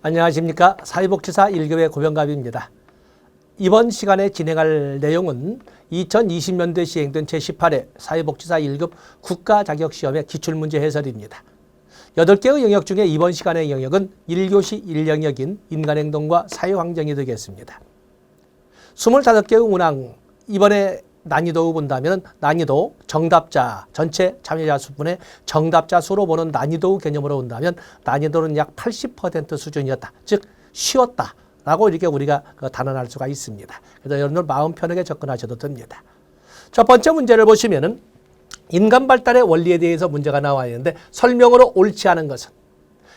안녕하십니까. 사회복지사 1교의 고병갑입니다. 이번 시간에 진행할 내용은 2020년도에 시행된 제18회 사회복지사 1급 국가자격시험의 기출문제 해설입니다. 8개의 영역 중에 이번 시간의 영역은 1교시 1영역인 인간행동과 사회환경이 되겠습니다. 25개의 문항, 이번에 난이도 본다면 난이도 정답자 전체 참여자 수분의 정답자 수로 보는 난이도 개념으로 본다면 난이도는 약 80% 수준이었다. 즉 쉬웠다 라고 이렇게 우리가 단언할 수가 있습니다. 그래서 여러분들 마음 편하게 접근하셔도 됩니다. 첫 번째 문제를 보시면은 인간 발달의 원리에 대해서 문제가 나와 있는데 설명으로 옳지 않은 것은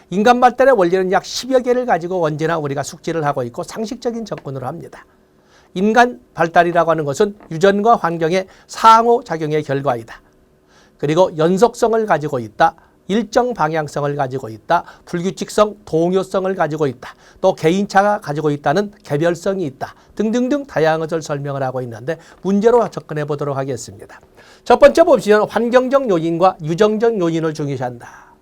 인간 발달의 원리는 약 10여 개를 가지고 언제나 우리가 숙지를 하고 있고 상식적인 접근으로 합니다. 인간 발달이라고 하는 것은 유전과 환경의 상호작용의 결과이다. 그리고 연속성을 가지고 있다. 일정 방향성을 가지고 있다. 불규칙성, 동요성을 가지고 있다. 또 개인차가 가지고 있다는 개별성이 있다. 등등등 다양한 것을 설명을 하고 있는데 문제로 접근해 보도록 하겠습니다. 첫 번째 보시면 환경적 요인과 유전적 요인을 중요시한다.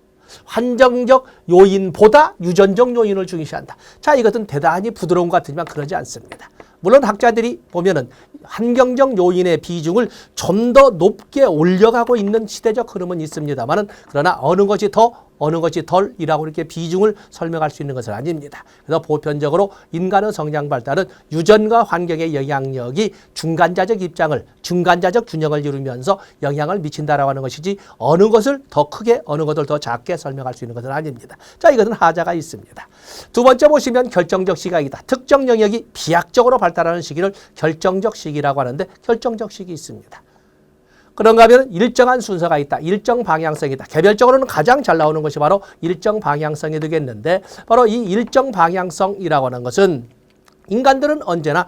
환경적 요인보다 유전적 요인을 중요시한다. 자, 이것은 대단히 부드러운 것 같지만 그러지 않습니다. 물론 학자들이 보면은 환경적 요인의 비중을 좀 더 높게 올려가고 있는 시대적 흐름은 있습니다만은 그러나 어느 것이 더 어느 것이 덜이라고 이렇게 비중을 설명할 수 있는 것은 아닙니다. 그래서 보편적으로 인간의 성장 발달은 유전과 환경의 영향력이 중간자적 입장을, 중간자적 균형을 이루면서 영향을 미친다라고 하는 것이지 어느 것을 더 크게 어느 것을 더 작게 설명할 수 있는 것은 아닙니다. 자, 이것은 하자가 있습니다. 두 번째 보시면 결정적 시각이다. 특정 영역이 비약적으로 발달하는 시기를 결정적 시기라고 하는데 결정적 시기 있습니다. 그런가 하면 일정한 순서가 있다. 일정 방향성이 있다. 개별적으로는 가장 잘 나오는 것이 바로 일정 방향성이 되겠는데 바로 이 일정 방향성이라고 하는 것은 인간들은 언제나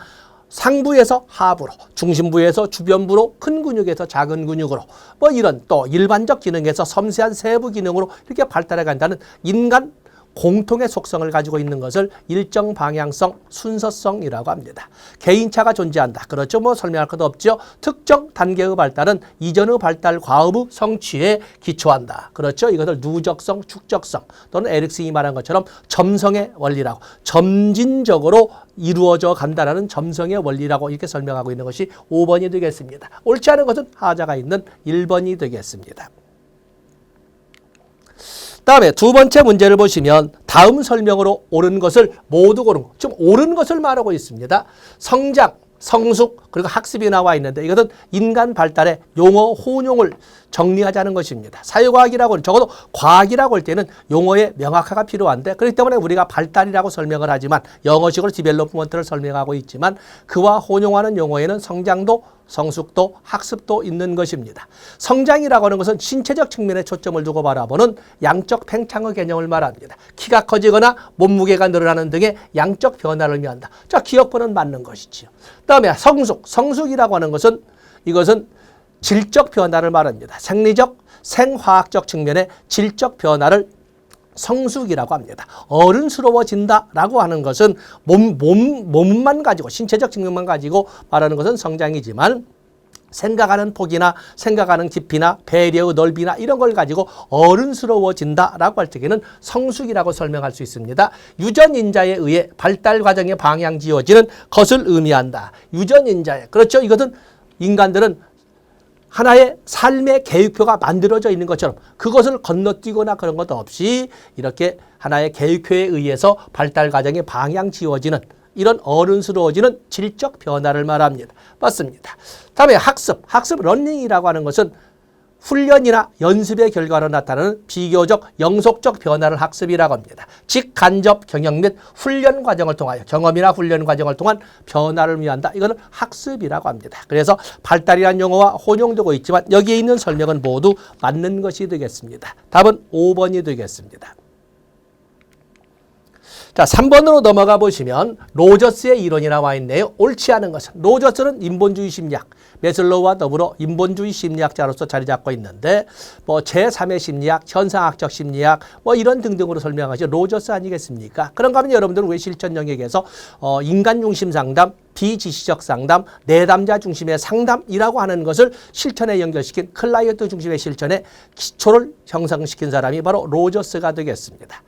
상부에서 하부로, 중심부에서 주변부로, 큰 근육에서 작은 근육으로 뭐 이런 또 일반적 기능에서 섬세한 세부 기능으로 이렇게 발달해 간다는 인간 공통의 속성을 가지고 있는 것을 일정 방향성, 순서성이라고 합니다. 개인차가 존재한다. 그렇죠. 뭐 설명할 것도 없죠. 특정 단계의 발달은 이전의 발달 과업의 성취에 기초한다. 그렇죠. 이것을 누적성, 축적성 또는 에릭슨이 말한 것처럼 점성의 원리라고 점진적으로 이루어져 간다라는 점성의 원리라고 이렇게 설명하고 있는 것이 5번이 되겠습니다. 옳지 않은 것은 하자가 있는 1번이 되겠습니다. 다음에 두 번째 문제를 보시면 다음 설명으로 옳은 것을 모두 고른 것. 좀 옳은 것을 말하고 있습니다. 성장, 성숙, 그리고 학습이 나와 있는데 이것은 인간 발달의 용어, 혼용을 정리하자는 것입니다. 사회과학이라고 하는 적어도 과학이라고 할 때는 용어의 명확화가 필요한데 그렇기 때문에 우리가 발달이라고 설명을 하지만 영어식으로 디벨롭먼트를 설명하고 있지만 그와 혼용하는 용어에는 성장도 성숙도, 학습도 있는 것입니다. 성장이라고 하는 것은 신체적 측면에 초점을 두고 바라보는 양적 팽창의 개념을 말합니다. 키가 커지거나 몸무게가 늘어나는 등의 양적 변화를 의미한다. 자, 기억번호는 맞는 것이지요. 그다음에 성숙, 성숙이라고 하는 것은 이것은 질적 변화를 말합니다. 생리적, 생화학적 측면의 질적 변화를 성숙이라고 합니다. 어른스러워진다라고 하는 것은 몸만 가지고 신체적 측면만 가지고 말하는 것은 성장이지만 생각하는 폭이나 생각하는 깊이나 배려의 넓이나 이런 걸 가지고 어른스러워진다라고 할 적에는 성숙이라고 설명할 수 있습니다. 유전인자에 의해 발달 과정의 방향 지어지는 것을 의미한다. 유전인자에 그렇죠. 이것은 인간들은 하나의 삶의 계획표가 만들어져 있는 것처럼 그것을 건너뛰거나 그런 것도 없이 이렇게 하나의 계획표에 의해서 발달 과정의 방향 지어지는 이런 어른스러워지는 질적 변화를 말합니다. 맞습니다. 다음에 학습, 러닝이라고 하는 것은 훈련이나 연습의 결과로 나타나는 비교적 영속적 변화를 학습이라고 합니다. 직간접 경영 및 훈련 과정을 통하여 경험이나 훈련 과정을 통한 변화를 의미한다. 이거는 학습이라고 합니다. 그래서 발달이라는 용어와 혼용되고 있지만 여기에 있는 설명은 모두 맞는 것이 되겠습니다. 답은 5번이 되겠습니다. 자, 3번으로 넘어가 보시면 로저스의 이론이 나와 있네요. 옳지 않은 것은 로저스는 인본주의 심리학, 메슬로우와 더불어 인본주의 심리학자로서 자리 잡고 있는데 뭐 제3의 심리학, 현상학적 심리학 뭐 이런 등등으로 설명하죠. 로저스 아니겠습니까? 그런가 하면 여러분들은 왜 실천 영역에서 인간 중심 상담, 비지시적 상담, 내담자 중심의 상담이라고 하는 것을 실천에 연결시킨 클라이언트 중심의 실천에 기초를 형성시킨 사람이 바로 로저스가 되겠습니다.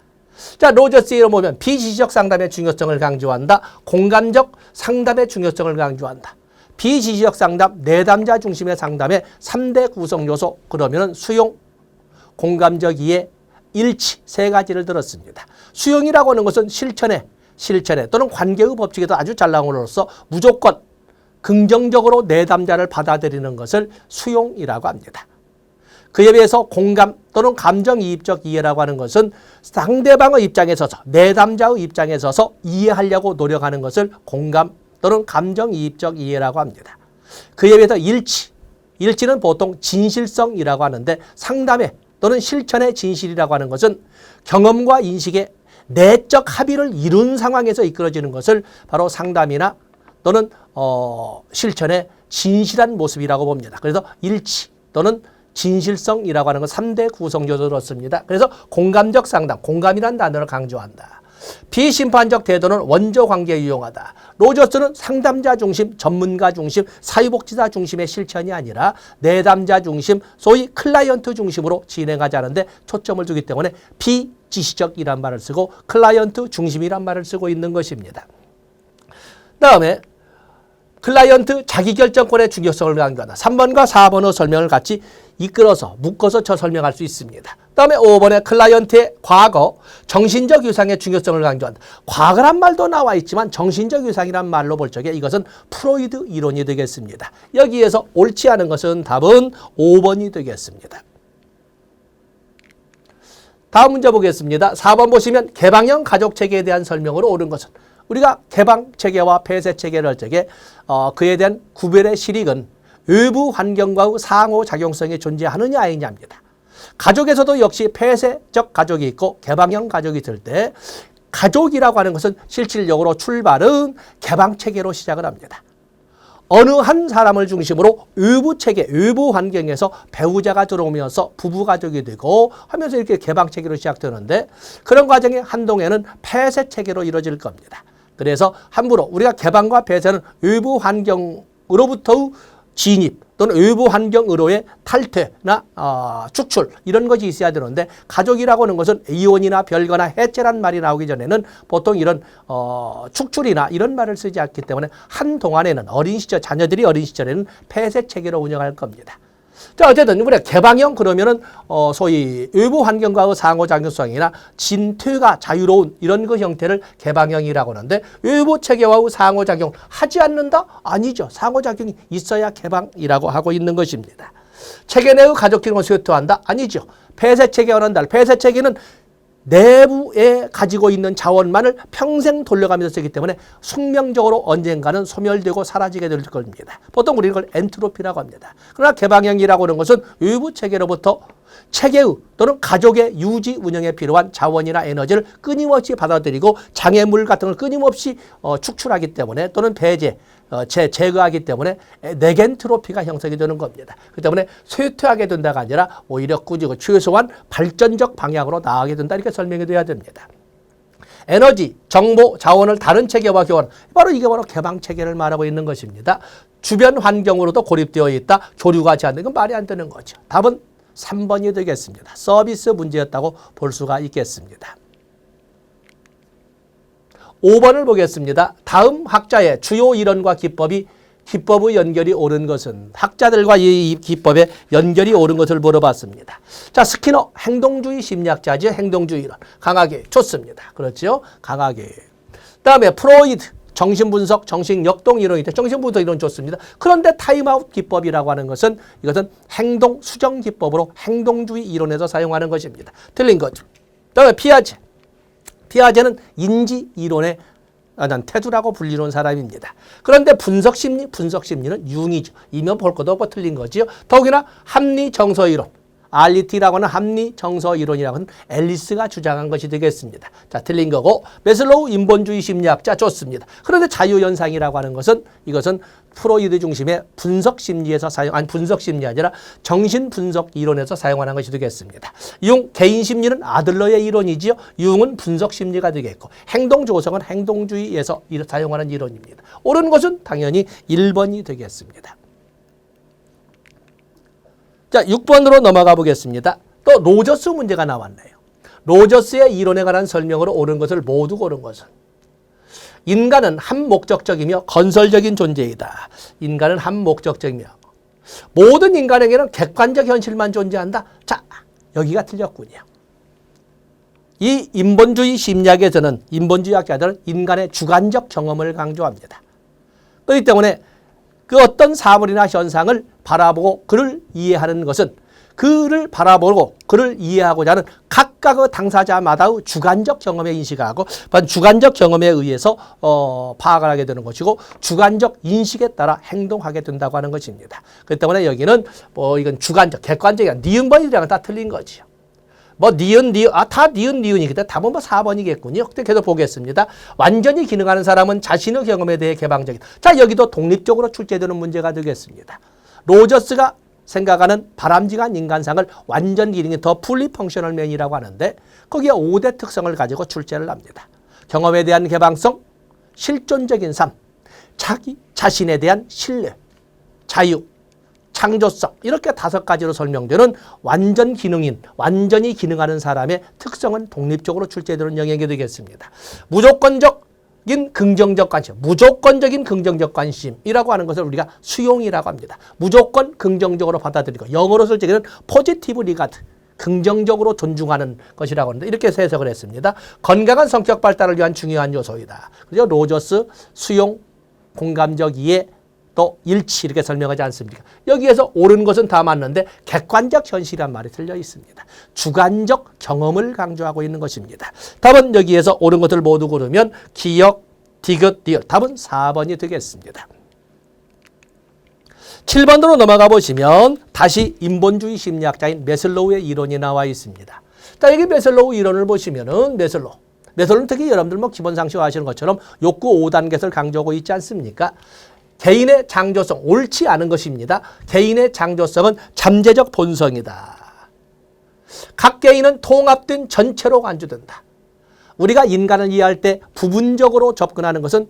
자, 로저스의 이론 보면 비지시적 상담의 중요성을 강조한다. 공감적 상담의 중요성을 강조한다. 비지시적 상담, 내담자 중심의 상담의 3대 구성 요소. 그러면은 수용, 공감적 이해, 일치 세 가지를 들었습니다. 수용이라고 하는 것은 실천에 또는 관계의 법칙에도 아주 잘 나옴으로써 무조건 긍정적으로 내담자를 받아들이는 것을 수용이라고 합니다. 그에 비해서 공감 또는 감정이입적 이해라고 하는 것은 상대방의 입장에 서서 내담자의 입장에 서서 이해하려고 노력하는 것을 공감 또는 감정이입적 이해라고 합니다. 그에 비해서 일치는 보통 진실성이라고 하는데 상담의 또는 실천의 진실이라고 하는 것은 경험과 인식의 내적 합의를 이룬 상황에서 이끌어지는 것을 바로 상담이나 또는 실천의 진실한 모습이라고 봅니다. 그래서 일치 또는 진실성이라고 하는 건 3대 구성요소를 얻습니다. 그래서 공감적 상담, 공감이라는 단어를 강조한다. 비심판적 태도는 원조 관계에 유용하다. 로저스는 상담자 중심, 전문가 중심, 사회복지사 중심의 실천이 아니라 내담자 중심, 소위 클라이언트 중심으로 진행하자는데 초점을 두기 때문에 비지시적이란 말을 쓰고 클라이언트 중심이란 말을 쓰고 있는 것입니다. 다음에 클라이언트 자기결정권의 중요성을 강조한다. 3번과 4번의 설명을 같이 이끌어서 묶어서 설명할 수 있습니다. 다음에 5번에 클라이언트의 과거, 정신적 유상의 중요성을 강조한다. 과거란 말도 나와 있지만 정신적 유상이란 말로 볼 적에 이것은 프로이드 이론이 되겠습니다. 여기에서 옳지 않은 것은 답은 5번이 되겠습니다. 다음 문제 보겠습니다. 4번 보시면 개방형 가족체계에 대한 설명으로 옳은 것은 우리가 개방체계와 폐쇄체계를 할 적에 그에 대한 구별의 실익은 외부 환경과의 상호작용성이 존재하느냐 아니냐입니다. 가족에서도 역시 폐쇄적 가족이 있고 개방형 가족이 있을 때 가족이라고 하는 것은 실질적으로 출발은 개방체계로 시작을 합니다. 어느 한 사람을 중심으로 외부 체계, 외부 환경에서 배우자가 들어오면서 부부가족이 되고 하면서 이렇게 개방체계로 시작되는데 그런 과정이 한동에는 폐쇄체계로 이루어질 겁니다. 그래서 함부로 우리가 개방과 폐쇄는 외부 환경으로부터의 진입 또는 외부 환경으로의 탈퇴나 축출 이런 것이 있어야 되는데 가족이라고 하는 것은 이혼이나 별거나 해체란 말이 나오기 전에는 보통 이런 축출이나 이런 말을 쓰지 않기 때문에 한동안에는 어린 시절 자녀들이 어린 시절에는 폐쇄 체계로 운영할 겁니다. 자, 어쨌든 우리가 개방형 그러면은 소위 외부 환경과의 상호작용성이나 진퇴가 자유로운 이런 그 형태를 개방형이라고 하는데 외부 체계와의 상호작용 하지 않는다? 아니죠. 상호작용이 있어야 개방이라고 하고 있는 것입니다. 체계 내의 가족 기능을 쇠퇴한다? 아니죠. 폐쇄 체계와 한다. 폐쇄 체계는 내부에 가지고 있는 자원만을 평생 돌려가면서 쓰기 때문에 숙명적으로 언젠가는 소멸되고 사라지게 될 겁니다. 보통 우리는 그걸 엔트로피라고 합니다. 그러나 개방형이라고 하는 것은 외부 체계로부터 체계의 또는 가족의 유지 운영에 필요한 자원이나 에너지를 끊임없이 받아들이고 장애물 같은 걸 끊임없이 축출하기 때문에 또는 배제, 제거하기 때문에 네겐트로피가 형성이 되는 겁니다. 그렇기 때문에 쇠퇴하게 된다가 아니라 오히려 꾸준히 최소한 발전적 방향으로 나아가게 된다 이렇게 설명이 돼야 됩니다. 에너지, 정보, 자원을 다른 체계와 교환 바로 이게 바로 개방체계를 말하고 있는 것입니다. 주변 환경으로도 고립되어 있다. 교류하지 않는 건 말이 안 되는 거죠. 답은 3번이 되겠습니다. 서비스 문제였다고 볼 수가 있겠습니다. 5번을 보겠습니다. 다음 학자의 주요 이론과 기법의 연결이 옳은 것은 학자들과 이 기법의 연결이 옳은 것을 물어봤습니다. 자, 스키너 행동주의 심리학자죠. 행동주의 이론 강하게 좋습니다. 그렇죠? 강하게. 그다음에 프로이드 정신분석, 정신역동 이론인데 정신분석 이론 좋습니다. 그런데 타임아웃 기법이라고 하는 것은 이것은 행동 수정 기법으로 행동주의 이론에서 사용하는 것입니다. 틀린 거죠. 그다음에 피아제는 인지 이론의 태두라고 불리는 사람입니다. 그런데 분석심리는 융이죠. 이면 볼 것도 없고 틀린 거지요. 더욱이나 합리정서 이론. RT라고 하는 합리정서 이론이라고 하는 앨리스가 주장한 것이 되겠습니다. 자, 틀린 거고 메슬로우 인본주의 심리학자 좋습니다. 그런데 자유현상이라고 하는 것은 이것은 프로이드 중심의 분석심리에서 분석심리 아니라 정신분석 이론에서 사용하는 것이 되겠습니다. 융, 개인심리는 아들러의 이론이지요. 융은 분석심리가 되겠고 행동조성은 행동주의에서 사용하는 이론입니다. 옳은 것은 당연히 1번이 되겠습니다. 자, 6번으로 넘어가 보겠습니다. 또 로저스 문제가 나왔네요. 로저스의 이론에 관한 설명으로 옳은 것을 모두 고른 것은 인간은 한 목적적이며 건설적인 존재이다. 인간은 한 목적적이며 모든 인간에게는 객관적 현실만 존재한다. 자, 여기가 틀렸군요. 이 인본주의 심리학에서는 인본주의학자들은 인간의 주관적 경험을 강조합니다. 그렇기 때문에 그 어떤 사물이나 현상을 바라보고 그를 이해하는 것은 그를 바라보고 그를 이해하고자 하는 각각의 당사자마다의 주관적 경험에 인식하고 주관적 경험에 의해서 파악을 하게 되는 것이고 주관적 인식에 따라 행동하게 된다고 하는 것입니다. 그렇기 때문에 여기는 이건 주관적, 객관적이야. 니은번이랑은 다 틀린 거지요. 다 니은이기 때문에 답은 4번이겠군요. 그때 계속 보겠습니다. 완전히 기능하는 사람은 자신의 경험에 대해 개방적이다. 자, 여기도 독립적으로 출제되는 문제가 되겠습니다. 로저스가 생각하는 바람직한 인간상을 완전 기능이 더 풀리 펑셔널 맨이라고 하는데 거기에 5대 특성을 가지고 출제를 합니다. 경험에 대한 개방성, 실존적인 삶, 자기 자신에 대한 신뢰, 자유, 창조성 이렇게 5가지로 설명되는 완전 기능인, 완전히 기능하는 사람의 특성은 독립적으로 출제되는 영역이 되겠습니다. 무조건적인 긍정적 관심, 무조건적인 긍정적 관심이라고 하는 것을 우리가 수용이라고 합니다. 무조건 긍정적으로 받아들이고 영어로 설정하는 포지티브 리가드, 긍정적으로 존중하는 것이라고 하는데 이렇게 해석을 했습니다. 건강한 성격 발달을 위한 중요한 요소이다. 그죠? 로저스, 수용, 공감적 이해, 또 일치 이렇게 설명하지 않습니까? 여기에서 옳은 것은 다 맞는데 객관적 현실이란 말이 틀려 있습니다. 주관적 경험을 강조하고 있는 것입니다. 답은 여기에서 옳은 것을 모두 고르면 기억, 디귿, 리을. 답은 4번이 되겠습니다. 7번으로 넘어가 보시면 다시 인본주의 심리학자인 메슬로우의 이론이 나와 있습니다. 자, 여기 메슬로우 이론을 보시면은 메슬로우는 특히 여러분들 기본 상식 아시는 것처럼 욕구 5단계를 강조하고 있지 않습니까? 개인의 창조성, 옳지 않은 것입니다. 개인의 창조성은 잠재적 본성이다. 각 개인은 통합된 전체로 간주된다. 우리가 인간을 이해할 때 부분적으로 접근하는 것은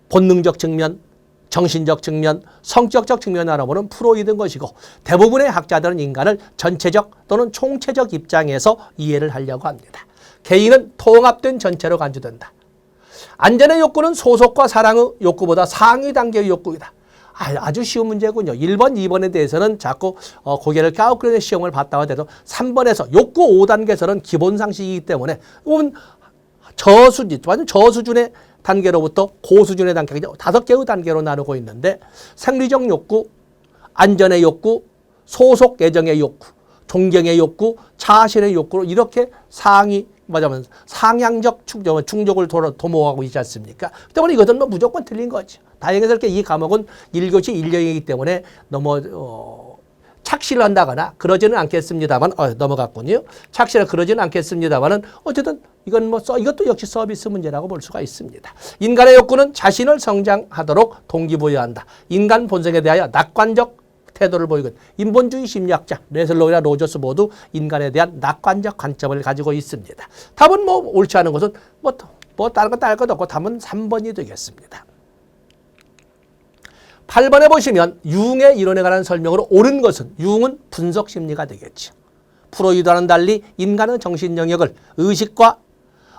본능적 측면, 정신적 측면, 성격적 측면으로 보는 프로이드인 것이고 대부분의 학자들은 인간을 전체적 또는 총체적 입장에서 이해를 하려고 합니다. 개인은 통합된 전체로 간주된다. 안전의 욕구는 소속과 사랑의 욕구보다 상위 단계의 욕구이다. 아주 쉬운 문제군요. 1번, 2번에 대해서는 자꾸 고개를 까웃그리는 시험을 봤다고 해도 3번에서 욕구 5단계에서는 기본 상식이기 때문에 완전 저수준의 단계로부터 고수준의 단계까지 5개의 단계로 나누고 있는데 생리적 욕구, 안전의 욕구, 소속 애정의 욕구, 존경의 욕구, 자아실의 욕구로 이렇게 상향적 충족을 도모하고 있지 않습니까? 때문에 이것은 무조건 틀린 거죠. 다행스럽게 이 과목은 1교시 1영이기 때문에 너무 착시를 한다거나 그러지는 않겠습니다만 넘어갔군요. 착시를 그러지는 않겠습니다만은 어쨌든 이것도 역시 서비스 문제라고 볼 수가 있습니다. 인간의 욕구는 자신을 성장하도록 동기부여한다. 인간 본성에 대하여 낙관적 태도를 보이고 인본주의 심리학자 메슬로우나 로저스 모두 인간에 대한 낙관적 관점을 가지고 있습니다. 답은 옳지 않은 것은 다른 거 딸 것도 없고 답은 3번이 되겠습니다. 8번에 보시면 융의 이론에 관한 설명으로 옳은 것은 융은 분석 심리가 되겠죠. 프로이드와는 달리 인간의 정신 영역을 의식과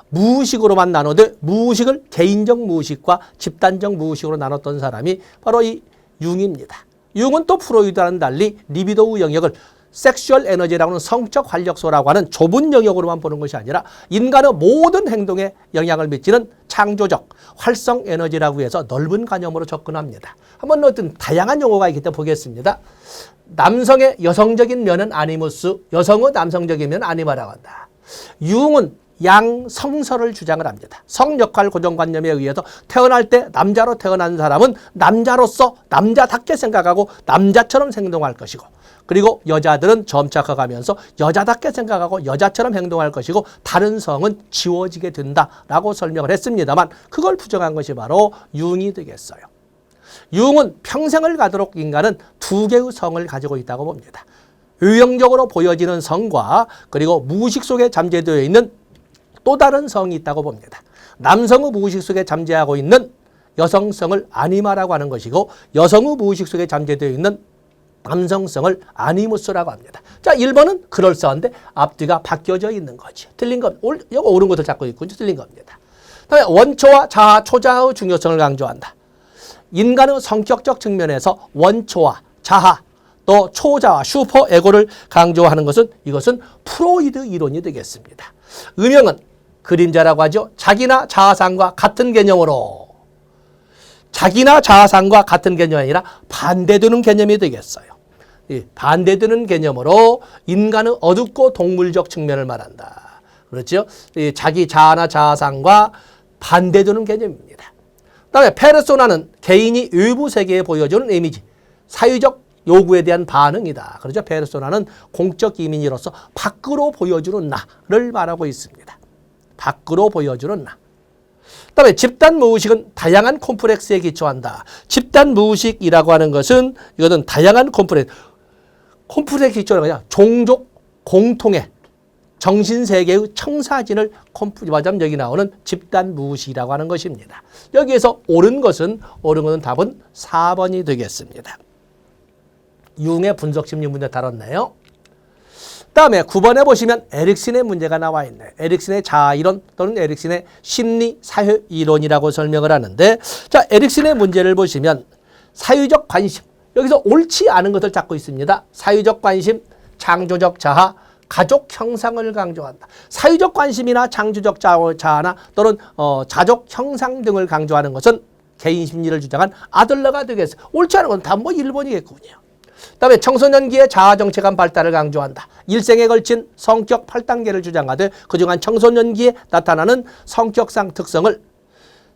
무의식으로만 나누되 무의식을 개인적 무의식과 집단적 무의식으로 나눴던 사람이 바로 이 융입니다. 융은 또 프로이드와는 달리 리비도의 영역을 섹슈얼 에너지라고 하는 성적 활력소라고 하는 좁은 영역으로만 보는 것이 아니라 인간의 모든 행동에 영향을 미치는 창조적 활성 에너지라고 해서 넓은 관념으로 접근합니다. 한번 어떤 다양한 용어가 있기 때문에 보겠습니다. 남성의 여성적인 면은 아니무스, 여성의 남성적인 면은 아니마라고 한다. 융은 양성설을 주장을 합니다. 성역할 고정관념에 의해서 태어날 때 남자로 태어난 사람은 남자로서 남자답게 생각하고 남자처럼 행동할 것이고 그리고 여자들은 점차 커가면서 여자답게 생각하고 여자처럼 행동할 것이고 다른 성은 지워지게 된다라고 설명을 했습니다만 그걸 부정한 것이 바로 융이 되겠어요. 융은 평생을 가도록 인간은 2개의 성을 가지고 있다고 봅니다. 유형적으로 보여지는 성과 그리고 무의식 속에 잠재되어 있는 또 다른 성이 있다고 봅니다. 남성의 무의식 속에 잠재하고 있는 여성성을 아니마라고 하는 것이고 여성의 무의식 속에 잠재되어 있는 남성성을 아니무스라고 합니다. 자, 1번은 그럴싸한데 앞뒤가 바뀌어져 있는 거지. 틀린 것, 이거 옳은 것을 잡고 있고 틀린 겁니다. 다음에 원초와 자아, 초자아의 중요성을 강조한다. 인간의 성격적 측면에서 원초와 자아, 또 초자아, 슈퍼에고를 강조하는 것은 이것은 프로이드 이론이 되겠습니다. 음영은 그림자라고 하죠. 자기나 자아상과 같은 개념으로 자기나 자아상과 같은 개념이 아니라 반대되는 개념이 되겠어요. 반대되는 개념으로 인간의 어둡고 동물적 측면을 말한다. 그렇죠? 자기 자아나 자아상과 반대되는 개념입니다. 그다음에 페르소나는 개인이 외부 세계에 보여주는 이미지, 사회적 요구에 대한 반응이다. 그렇죠? 페르소나는 공적 이미지로서 밖으로 보여주는 나를 말하고 있습니다. 밖으로 보여주는 나. 그다음에 집단 무의식은 다양한 콤플렉스에 기초한다. 집단 무의식이라고 하는 것은 이것은 다양한 콤플렉스에 기초하는 거냐? 종족 공통의 정신세계의 청사진을 말하자면 여기 나오는 집단 무의식이라고 하는 것입니다. 여기에서 옳은 것은 답은 4번이 되겠습니다. 융의 분석심리 문제 다뤘네요. 다음에 9번에 보시면 에릭슨의 문제가 나와 있네요. 에릭슨의 자아이론 또는 에릭슨의 심리사회이론이라고 설명을 하는데, 자, 에릭슨의 문제를 보시면 사유적 관심, 여기서 옳지 않은 것을 찾고 있습니다. 사유적 관심, 창조적 자아, 가족 형상을 강조한다. 사유적 관심이나 창조적 자아나 또는 자족 형상 등을 강조하는 것은 개인 심리를 주장한 아들러가 되겠어요. 옳지 않은 건 다 뭐 1번이겠군요. 그다음에 청소년기의 자아정체감 발달을 강조한다. 일생에 걸친 성격 8단계를 주장하되 그중한 청소년기에 나타나는 성격상 특성을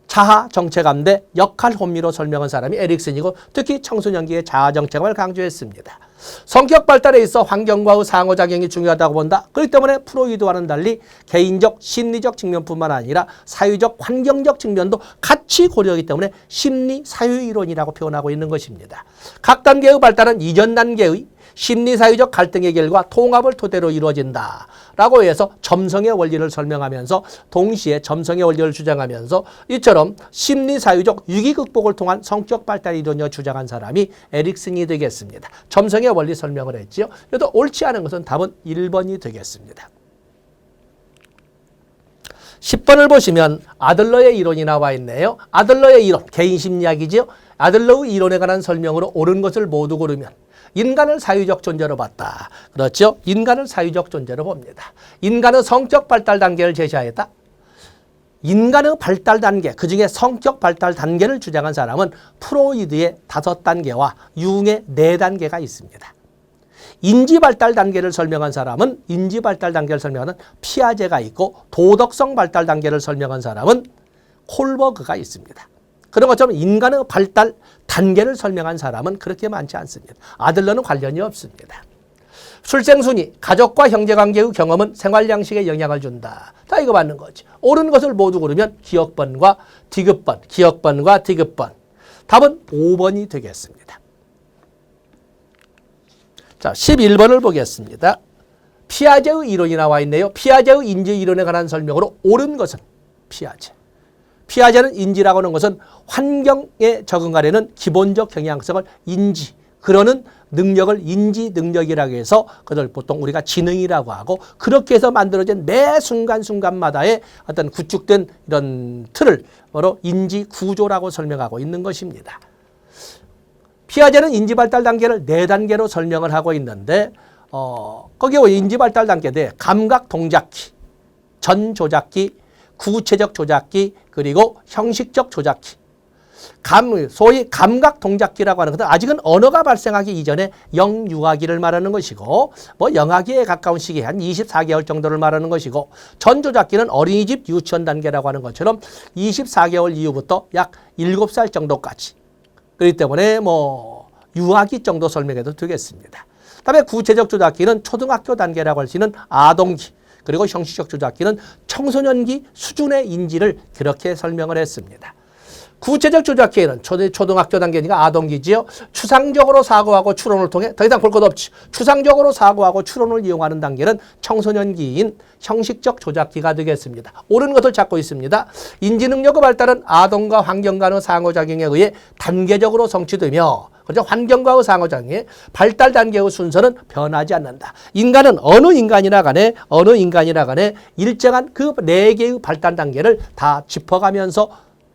자아정체감 대 역할 혼미로 설명한 사람이 에릭슨이고, 특히 청소년기의 자아정체감을 강조했습니다. 성격 발달에 있어 환경과의 상호작용이 중요하다고 본다. 그렇기 때문에 프로이드와는 달리 개인적 심리적 측면뿐만 아니라 사회적 환경적 측면도 같이 고려하기 때문에 심리사회이론이라고 표현하고 있는 것입니다. 각 단계의 발달은 이전 단계의 심리사회적 갈등의 결과 통합을 토대로 이루어진다 라고 해서 점성의 원리를 설명하면서 동시에 점성의 원리를 주장하면서 이처럼 심리사회적 위기 극복을 통한 성격 발달 이론을 주장한 사람이 에릭슨이 되겠습니다. 점성의 원리 설명을 했지요. 그래도 옳지 않은 것은 답은 1번이 되겠습니다. 10번을 보시면 아들러의 이론이 나와 있네요. 아들러의 이론, 개인 심리학이지요. 아들러의 이론에 관한 설명으로 옳은 것을 모두 고르면 인간을 사유적 존재로 봤다. 그렇죠? 인간을 사유적 존재로 봅니다. 인간의 성적 발달 단계를 제시하였다. 인간의 발달 단계, 그중에 성격 발달 단계를 주장한 사람은 프로이드의 5단계와 융의 4단계가 있습니다. 인지 발달 단계를 설명한 사람은 인지 발달 단계를 설명하는 피아제가 있고, 도덕성 발달 단계를 설명한 사람은 콜버그가 있습니다. 그런 것처럼 인간의 발달 단계를 설명한 사람은 그렇게 많지 않습니다. 아들러는 관련이 없습니다. 출생순위, 가족과 형제관계의 경험은 생활 양식에 영향을 준다. 다 이거 맞는 거지. 옳은 것을 모두 고르면 기억번과 디귿번, 기억번과 디귿번. 답은 5번이 되겠습니다. 자, 11번을 보겠습니다. 피아제의 이론이 나와 있네요. 피아제의 인지 이론에 관한 설명으로 옳은 것은 피아제. 피아제는 인지라고 하는 것은 환경에 적응하려는 기본적 경향성을 인지, 그러는 능력을 인지 능력이라고 해서 그걸 보통 우리가 지능이라고 하고, 그렇게 해서 만들어진 매 순간순간마다의 어떤 구축된 이런 틀을 바로 인지 구조라고 설명하고 있는 것입니다. 피아제는 인지 발달 단계를 4단계로 설명을 하고 있는데, 거기에 인지 발달 단계 내 감각 동작기, 전 조작기, 구체적 조작기, 그리고 형식적 조작기. 소위 감각 동작기라고 하는 것은 아직은 언어가 발생하기 이전에 영유아기를 말하는 것이고, 뭐 영아기에 가까운 시기 한 24개월 정도를 말하는 것이고, 전 조작기는 어린이집 유치원 단계라고 하는 것처럼 24개월 이후부터 약 7살 정도까지. 그렇기 때문에 뭐 유아기 정도 설명해도 되겠습니다. 다음에 구체적 조작기는 초등학교 단계라고 할 수 있는 아동기, 그리고 형식적 조작기는 청소년기 수준의 인지를 그렇게 설명을 했습니다. 구체적 조작기에는 초등학교 단계니까 아동기지요. 추상적으로 사고하고 추론을 통해 더 이상 볼 것 없지. 추상적으로 사고하고 추론을 이용하는 단계는 청소년기인 형식적 조작기가 되겠습니다. 옳은 것을 찾고 있습니다. 인지능력의 발달은 아동과 환경 간의 상호작용에 의해 단계적으로 성취되며 그렇죠? 환경과의 상호작용의 발달 단계의 순서는 변하지 않는다. 인간은 어느 인간이나 간에 일정한 그 4개의 발달 단계를 다 짚어가면서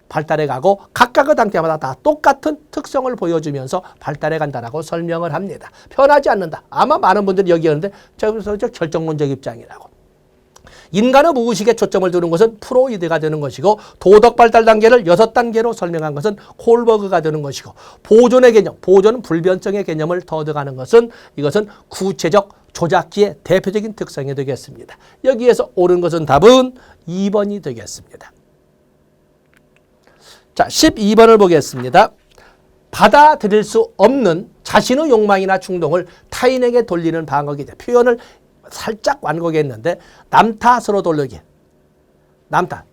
발달해 가고 각각의 단계마다 다 똑같은 특성을 보여주면서 발달해 간다라고 설명을 합니다. 변하지 않는다. 아마 많은 분들이 여기였는데 저기서 결정론적 입장이라고. 인간의 무의식에 초점을 두는 것은 프로이드가 되는 것이고 도덕 발달 단계를 6단계로 설명한 것은 콜버그가 되는 것이고 보존의 개념, 보존은 불변성의 개념을 터득하는 것은 이것은 구체적 조작기의 대표적인 특성이 되겠습니다. 여기에서 옳은 것은 답은 2번이 되겠습니다. 자, 12번을 보겠습니다. 받아들일 수 없는 자신의 욕망이나 충동을 타인에게 돌리는 방어기제. 표현을 살짝 완곡했는데 남 탓으로 돌리기. 남 탓.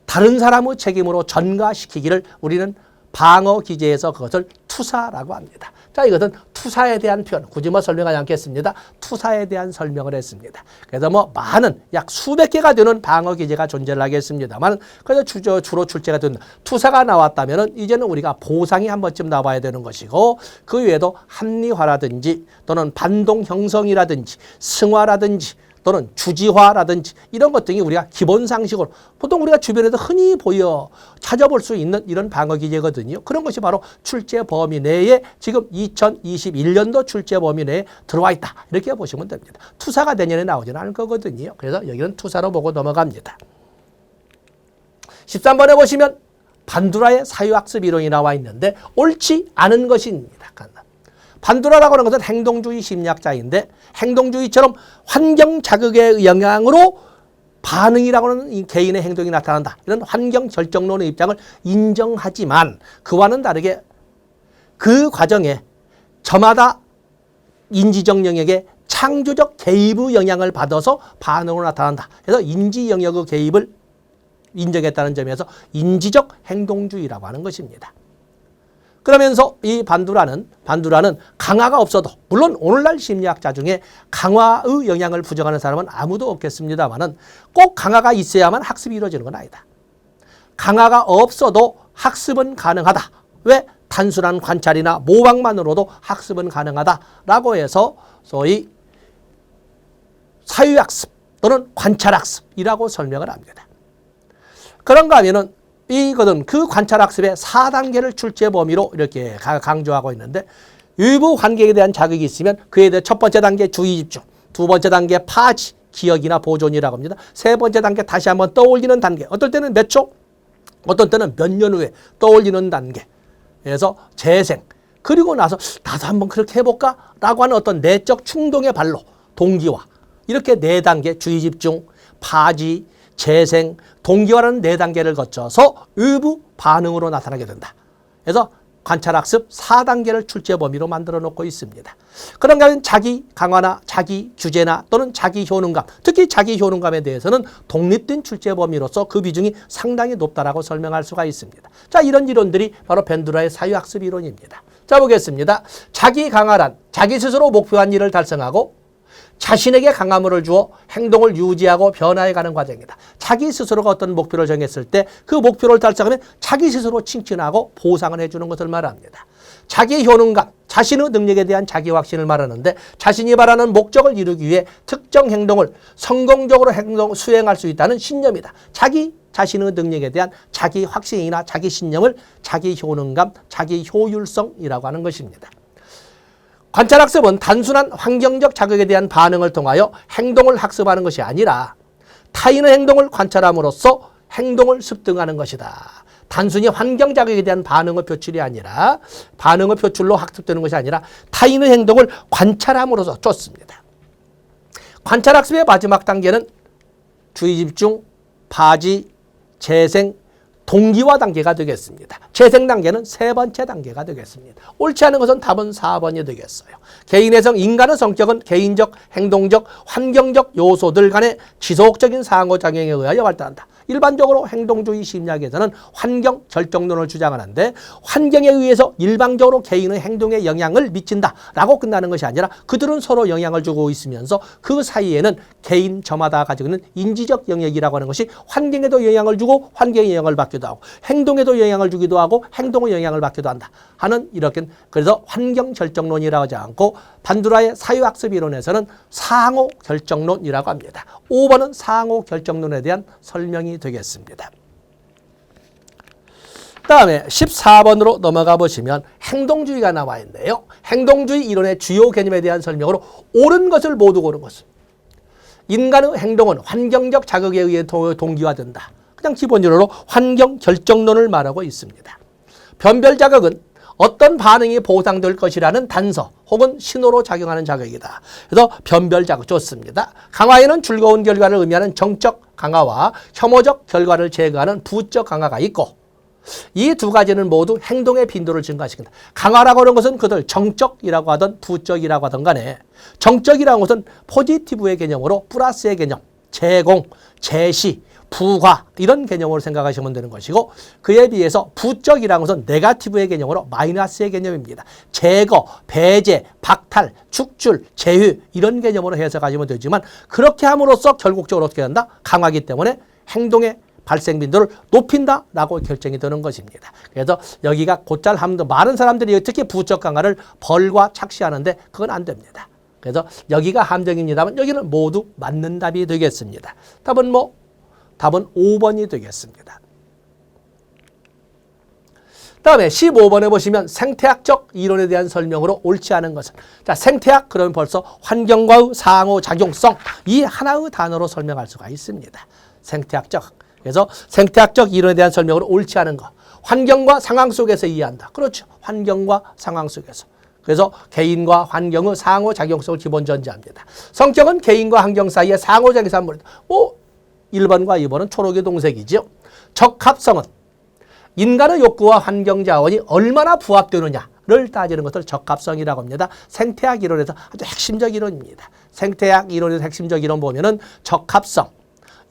다른 사람의 책임으로 전가시키기를 우리는 방어기제에서 그것을 투사라고 합니다. 자, 이것은 투사에 대한 표현. 굳이 설명하지 않겠습니다. 투사에 대한 설명을 했습니다. 그래서 많은 약 수백 개가 되는 방어기제가 존재를 하겠습니다만 그래서 주로 출제가 되는 투사가 나왔다면 이제는 우리가 보상이 한 번쯤 나와야 되는 것이고 그 외에도 합리화라든지 또는 반동 형성이라든지 승화라든지 또는 주지화라든지 이런 것 등이 우리가 기본 상식으로 보통 우리가 주변에서 흔히 보여 찾아볼 수 있는 이런 방어 기제거든요. 그런 것이 바로 출제 범위 내에 지금 2021년도 출제 범위 내에 들어와 있다. 이렇게 보시면 됩니다. 투사가 내년에 나오지는 않을 거거든요. 그래서 여기는 투사로 보고 넘어갑니다. 13번에 보시면 반두라의 사유학습 이론이 나와 있는데 옳지 않은 것입니다. 반두라라고 하는 것은 행동주의 심리학자인데 행동주의처럼 환경 자극의 영향으로 반응이라고 하는 이 개인의 행동이 나타난다. 이런 환경 결정론의 입장을 인정하지만 그와는 다르게 그 과정에 저마다 인지적 영역에 창조적 개입의 영향을 받아서 반응으로 나타난다. 그래서 인지 영역의 개입을 인정했다는 점에서 인지적 행동주의라고 하는 것입니다. 그러면서 이 반두라는 강화가 없어도 물론 오늘날 심리학자 중에 강화의 영향을 부정하는 사람은 아무도 없겠습니다만은 꼭 강화가 있어야만 학습이 이루어지는 건 아니다. 강화가 없어도 학습은 가능하다. 왜? 단순한 관찰이나 모방만으로도 학습은 가능하다라고 해서 소위 사유학습 또는 관찰학습이라고 설명을 합니다. 그런가 하면은 이거는 그 관찰학습의 4단계를 출제 범위로 이렇게 강조하고 있는데 일부 환경에 대한 자극이 있으면 그에 대해 첫 번째 단계 주의 집중, 두 번째 단계 파지, 기억이나 보존이라고 합니다. 세 번째 단계 다시 한번 떠올리는 단계. 어떨 때는 몇 초, 어떤 때는 몇 년 후에 떠올리는 단계. 그래서 재생. 그리고 나서 나도 한번 그렇게 해볼까? 라고 하는 어떤 내적 충동의 발로 동기화. 이렇게 4단계 주의 집중, 파지, 재생, 동기화라는 4단계를 거쳐서 일부 반응으로 나타나게 된다. 그래서 관찰학습 4단계를 출제 범위로 만들어 놓고 있습니다. 그런가 하면 자기 강화나 자기 규제나 또는 자기 효능감, 특히 자기 효능감에 대해서는 독립된 출제 범위로서 그 비중이 상당히 높다라고 설명할 수가 있습니다. 자, 이런 이론들이 바로 밴두라의 사유학습 이론입니다. 자, 보겠습니다. 자기 강화란 자기 스스로 목표한 일을 달성하고 자신에게 강화물을 주어 행동을 유지하고 변화해가는 과정이다. 자기 스스로가 어떤 목표를 정했을 때 그 목표를 달성하면 자기 스스로 칭찬하고 보상을 해주는 것을 말합니다. 자기 효능감, 자신의 능력에 대한 자기 확신을 말하는데 자신이 바라는 목적을 이루기 위해 특정 행동을 성공적으로 수행할 수 있다는 신념이다. 자기 자신의 능력에 대한 자기 확신이나 자기 신념을 자기 효능감, 자기 효율성이라고 하는 것입니다. 관찰학습은 단순한 환경적 자극에 대한 반응을 통하여 행동을 학습하는 것이 아니라 타인의 행동을 관찰함으로써 행동을 습득하는 것이다. 단순히 환경 자극에 대한 반응의 표출이 아니라 반응의 표출로 학습되는 것이 아니라 타인의 행동을 관찰함으로써 좋습니다. 관찰학습의 마지막 단계는 주의 집중, 파지, 재생, 동기화 단계가 되겠습니다. 재생 단계는 3번째 단계가 되겠습니다. 옳지 않은 것은 답은 4번이 되겠어요. 개인의 인간의 성격은 개인적, 행동적, 환경적 요소들 간의 지속적인 상호작용에 의하여 발달한다. 일반적으로 행동주의 심리학에서는 환경 결정론을 주장하는데 환경에 의해서 일방적으로 개인의 행동에 영향을 미친다라고 끝나는 것이 아니라 그들은 서로 영향을 주고 있으면서 그 사이에는 개인 저마다 가지고 있는 인지적 영역이라고 하는 것이 환경에도 영향을 주고 환경에 영향을 받기도 하고 행동에도 영향을 주기도 하고 행동에 영향을 받기도 한다 하는 이렇게 그래서 환경 결정론이라고 하지 않고 반두라의 사유학습 이론에서는 상호 결정론이라고 합니다. 5번은 상호 결정론에 대한 설명이 되겠습니다. 다음에 14번으로 넘어가 보시면 행동주의가 나와 있네요. 행동주의 이론의 주요 개념에 대한 설명으로 옳은 것을 모두 고른 것은 인간의 행동은 환경적 자극에 의해 동기화된다. 그냥 기본적으로 환경 결정론을 말하고 있습니다. 변별 자극은 어떤 반응이 보상될 것이라는 단서 혹은 신호로 작용하는 자극이다. 그래서 변별 자극 좋습니다. 강화에는 즐거운 결과를 의미하는 정적 강화와 혐오적 결과를 제거하는 부적 강화가 있고 이 두 가지는 모두 행동의 빈도를 증가시킨다. 강화라고 하는 것은 그들 정적이라고 하든 부적이라고 하든 간에 정적이라는 것은 포지티브의 개념으로 플러스의 개념, 제공, 제시, 부과 이런 개념으로 생각하시면 되는 것이고 그에 비해서 부적이라는 것은 네거티브의 개념으로 마이너스의 개념입니다. 제거, 배제, 박탈, 축출, 제휴 이런 개념으로 해석하시면 되지만 그렇게 함으로써 결국적으로 어떻게 된다? 강하기 때문에 행동의 발생 빈도를 높인다라고 결정이 되는 것입니다. 그래서 여기가 곧잘 하면 많은 사람들이 특히 부적 강화를 벌과 착시하는데 그건 안 됩니다. 그래서 여기가 함정입니다만 여기는 모두 맞는 답이 되겠습니다. 답은 5번이 되겠습니다. 다음에 15번에 보시면 생태학적 이론에 대한 설명으로 옳지 않은 것은 자 생태학 그러면 벌써 환경과의 상호작용성 이 하나의 단어로 설명할 수가 있습니다. 생태학적 그래서 생태학적 이론에 대한 설명으로 옳지 않은 것 환경과 상황 속에서 이해한다. 그렇죠. 환경과 상황 속에서. 그래서 개인과 환경의 상호작용성을 기본 전제합니다. 성격은 개인과 환경 사이의 상호작용성을 1번과 2번은 초록의 동색이죠. 적합성은 인간의 욕구와 환경 자원이 얼마나 부합되느냐를 따지는 것을 적합성이라고 합니다. 생태학 이론에서 아주 핵심적 이론입니다. 생태학 이론에서 핵심적 이론 보면은 적합성,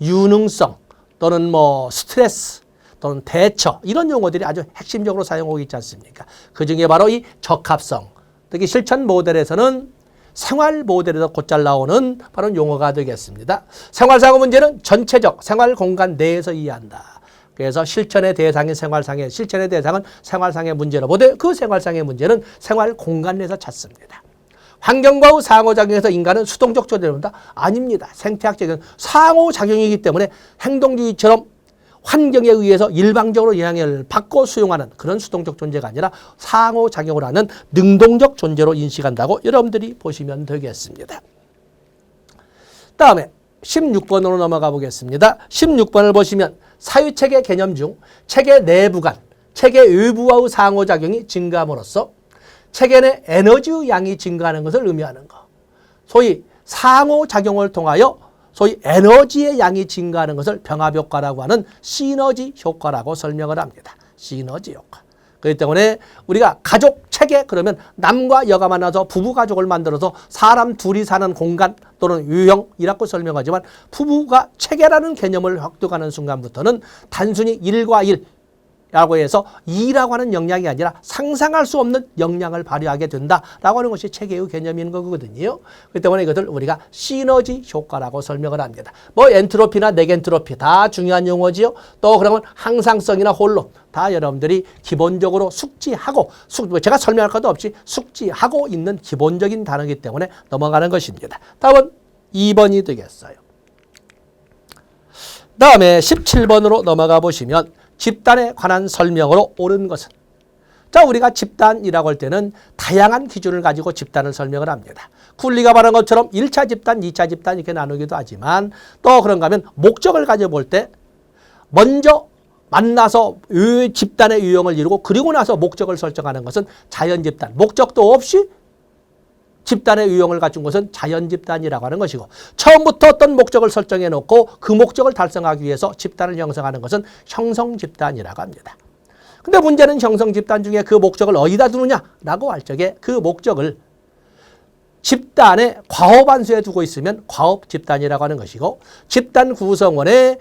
유능성 또는 스트레스 또는 대처 이런 용어들이 아주 핵심적으로 사용하고 있지 않습니까? 그중에 바로 이 적합성, 특히 실천 모델에서는 생활 모델에서 곧잘 나오는 바로 용어가 되겠습니다. 생활사고 문제는 전체적 생활 공간 내에서 이해한다. 그래서 실천의 대상인 실천의 대상은 생활상의 문제로 보되 그 생활상의 문제는 생활 공간 내에서 찾습니다. 환경과의 상호작용에서 인간은 수동적 존재를 본다? 아닙니다. 생태학적인 상호작용이기 때문에 행동주의처럼 환경에 의해서 일방적으로 영향을 받고 수용하는 그런 수동적 존재가 아니라 상호작용을 하는 능동적 존재로 인식한다고 여러분들이 보시면 되겠습니다. 다음에 16번으로 넘어가 보겠습니다. 16번을 보시면 사유체계 개념 중 체계 내부간, 체계 외부와의 상호작용이 증가함으로써 체계 내 에너지의 양이 증가하는 것을 의미하는 것. 소위 상호작용을 통하여 소위 에너지의 양이 증가하는 것을 병합효과라고 하는 시너지 효과라고 설명을 합니다. 시너지 효과. 그렇기 때문에 우리가 가족 체계 그러면 남과 여가 만나서 부부가족을 만들어서 사람 둘이 사는 공간 또는 유형이라고 설명하지만 부부가 체계라는 개념을 확대하는 순간부터는 단순히 일과 일 라고 해서 이라고 하는 역량이 아니라 상상할 수 없는 역량을 발휘하게 된다라고 하는 것이 체계의 개념인 거거든요. 그렇기 때문에 이것을 우리가 시너지 효과라고 설명을 합니다. 엔트로피나 네겐트로피 다 중요한 용어지요. 또 그러면 항상성이나 혼론 다 여러분들이 기본적으로 숙지하고 제가 설명할 것도 없이 숙지하고 있는 기본적인 단어이기 때문에 넘어가는 것입니다. 답은 2번이 되겠어요. 다음에 17번으로 넘어가 보시면 집단에 관한 설명으로 옳은 것은 자 우리가 집단이라고 할 때는 다양한 기준을 가지고 집단을 설명을 합니다. 쿨리가 말한 것처럼 1차 집단, 2차 집단 이렇게 나누기도 하지만 또 그런가 하면 목적을 가져볼 때 먼저 만나서 집단의 유형을 이루고 그리고 나서 목적을 설정하는 것은 자연집단, 목적도 없이 집단의 유형을 갖춘 것은 자연집단이라고 하는 것이고 처음부터 어떤 목적을 설정해 놓고 그 목적을 달성하기 위해서 집단을 형성하는 것은 형성집단이라고 합니다. 근데 문제는 형성집단 중에 그 목적을 어디다 두느냐라고 할 적에 그 목적을 집단의 과업한수에 두고 있으면 과업집단이라고 하는 것이고 집단 구성원의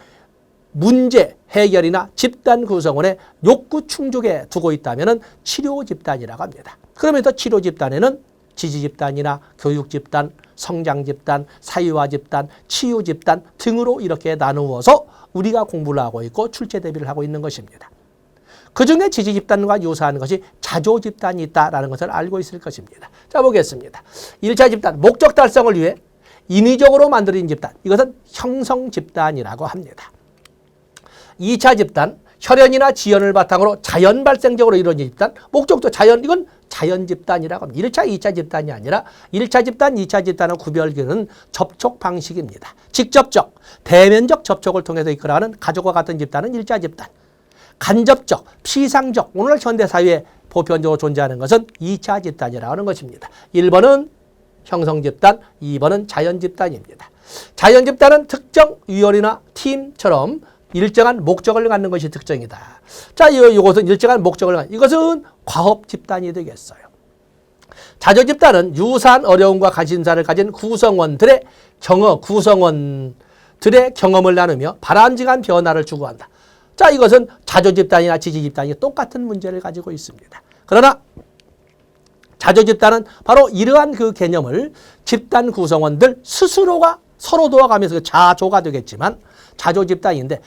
문제 해결이나 집단 구성원의 욕구 충족에 두고 있다면 치료 집단이라고 합니다. 그러면서 치료 집단에는 지지 집단이나 교육 집단, 성장 집단, 사유화 집단, 치유 집단 등으로 이렇게 나누어서 우리가 공부를 하고 있고 출제 대비를 하고 있는 것입니다. 그중에 지지 집단과 유사한 것이 자조 집단이 있다는 것을 알고 있을 것입니다. 자, 보겠습니다. 1차 집단, 목적 달성을 위해 인위적으로 만들어진 집단, 이것은 형성 집단이라고 합니다. 2차 집단, 혈연이나 지연을 바탕으로 자연 발생적으로 이루어진 집단, 목적도 자연, 이건 자연 집단이라고 합니다. 1차, 2차 집단이 아니라 1차 집단, 2차 집단의 구별기는 접촉 방식입니다. 직접적, 대면적 접촉을 통해서 이끌어가는 가족과 같은 집단은 1차 집단. 간접적, 피상적, 오늘 현대사회에 보편적으로 존재하는 것은 2차 집단이라고 하는 것입니다. 1번은 형성 집단, 2번은 자연 집단입니다. 자연 집단은 특정 위원이나 팀처럼 일정한 목적을 갖는 것이 특징이다. 자, 이것은 일정한 목적을 갖는, 이것은 과업 집단이 되겠어요. 자조 집단은 유사한 어려움과 관심사를 가진 구성원들의 경험을 나누며 바람직한 변화를 추구한다. 자, 이것은 자조 집단이나 지지 집단이 똑같은 문제를 가지고 있습니다. 그러나 자조 집단은 바로 이러한 그 개념을 집단 구성원들 스스로가 서로 도와가면서 자조가 되겠지만 자조 집단인데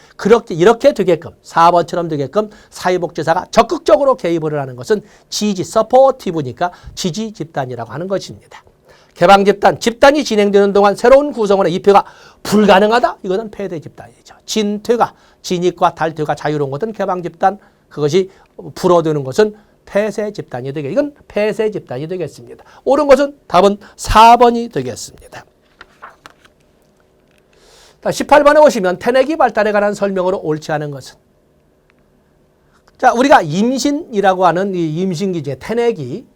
이렇게 되게끔 4번처럼 되게끔 사회복지사가 적극적으로 개입을 하는 것은 지지 서포티브니까 지지 집단이라고 하는 것입니다. 개방 집단, 집단이 진행되는 동안 새로운 구성원의 입회가 불가능하다? 이것은 폐쇄 집단이죠. 진퇴가, 진입과 탈퇴가 자유로운 것은 개방 집단, 그것이 불어드는 것은 폐쇄 집단이 되겠습니다. 이건 폐쇄 집단이 되겠습니다. 옳은 것은 답은 4번이 되겠습니다. 18번에 오시면 태내기 발달에 관한 설명으로 옳지 않은 것은, 자, 우리가 임신이라고 하는 이 임신기 중에 태내기,